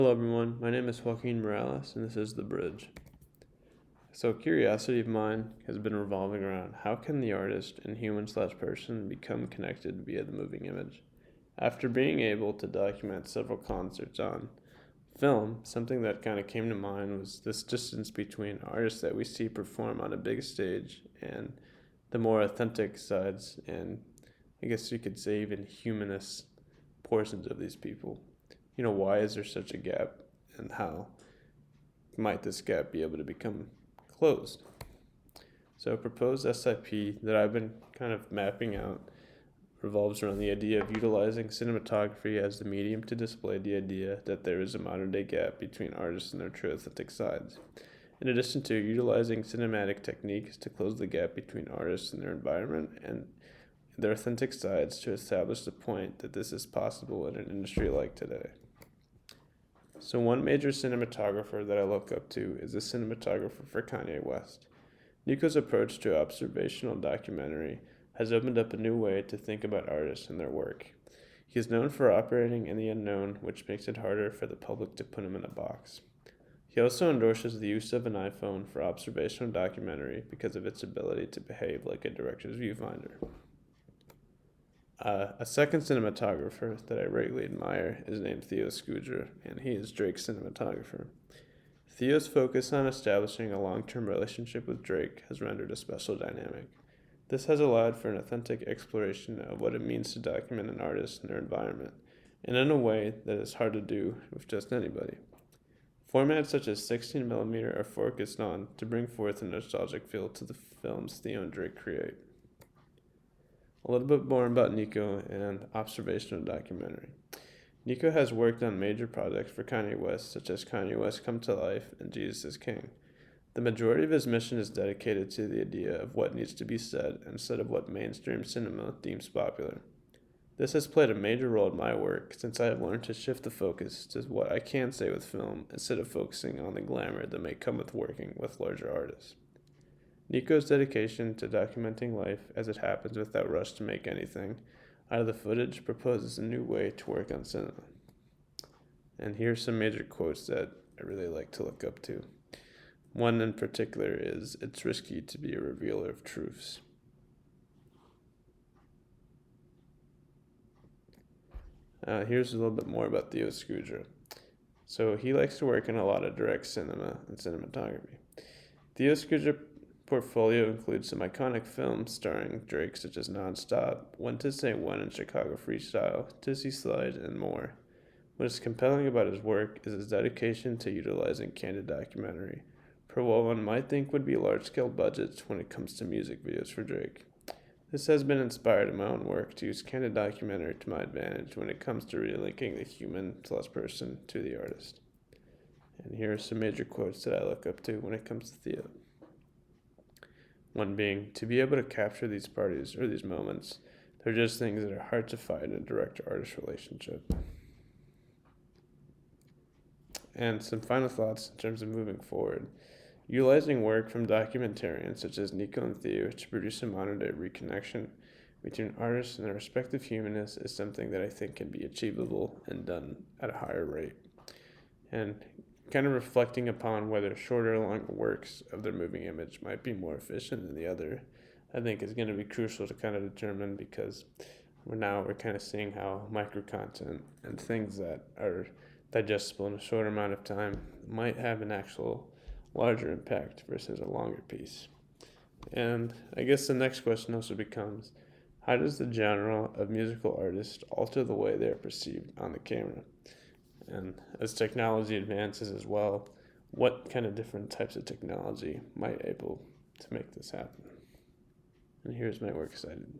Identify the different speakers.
Speaker 1: Hello everyone, my name is Joaquin Morales and this is The Bridge. So a curiosity of mine has been revolving around how can the artist and human/person become connected via the moving image? After being able to document several concerts on film, something that kind of came to mind was this distance between artists that we see perform on a big stage and the more authentic sides and I guess you could say even humanist portions of these people. Why is there such a gap and how might this gap be able to become closed? So a proposed SIP that I've been kind of mapping out revolves around the idea of utilizing cinematography as the medium to display the idea that there is a modern day gap between artists and their true authentic sides. In addition to utilizing cinematic techniques to close the gap between artists and their environment and their authentic sides to establish the point that this is possible in an industry like today. So one major cinematographer that I look up to is the cinematographer for Kanye West. Nico's approach to observational documentary has opened up a new way to think about artists and their work. He is known for operating in the unknown, which makes it harder for the public to put him in a box. He also endorses the use of an iPhone for observational documentary because of its ability to behave like a director's viewfinder. A second cinematographer that I greatly admire is named Theo Scudra, and he is Drake's cinematographer. Theo's focus on establishing a long-term relationship with Drake has rendered a special dynamic. This has allowed for an authentic exploration of what it means to document an artist and their environment, and in a way that is hard to do with just anybody. Formats such as 16mm are focused on to bring forth a nostalgic feel to the films Theo and Drake create. A little bit more about Nico and observational documentary. Nico has worked on major projects for Kanye West, such as Kanye West Come to Life and Jesus is King. The majority of his mission is dedicated to the idea of what needs to be said instead of what mainstream cinema deems popular. This has played a major role in my work since I have learned to shift the focus to what I can say with film instead of focusing on the glamour that may come with working with larger artists. Nico's dedication to documenting life as it happens without rush to make anything out of the footage proposes a new way to work on cinema. And here's some major quotes that I really like to look up to. One in particular is, "It's risky to be a revealer of truths." Here's a little bit more about Theo Scudra. So he likes to work in a lot of direct cinema and cinematography. Theo Scudra portfolio includes some iconic films starring Drake such as Nonstop, When to Say When in Chicago Freestyle, Tizzy Slide, and more. What is compelling about his work is his dedication to utilizing candid documentary for what one might think would be large-scale budgets when it comes to music videos for Drake. This has been inspired in my own work to use candid documentary to my advantage when it comes to relinking the human/person to the artist. And here are some major quotes that I look up to when it comes to Theo. One being, to be able to capture these parties or these moments, they're just things that are hard to find in a direct-artist relationship. And some final thoughts in terms of moving forward. Utilizing work from documentarians such as Nico and Theo to produce a modern-day reconnection between artists and their respective humanists is something that I think can be achievable and done at a higher rate. And kind of reflecting upon whether shorter or longer works of their moving image might be more efficient than the other, I think is going to be crucial to kind of determine because we're kind of seeing how micro content and things that are digestible in a short amount of time might have an actual larger impact versus a longer piece. And I guess the next question also becomes, how does the genre of musical artists alter the way they are perceived on the camera? And as technology advances as well, what kind of different types of technology might able to make this happen? And here's my works cited.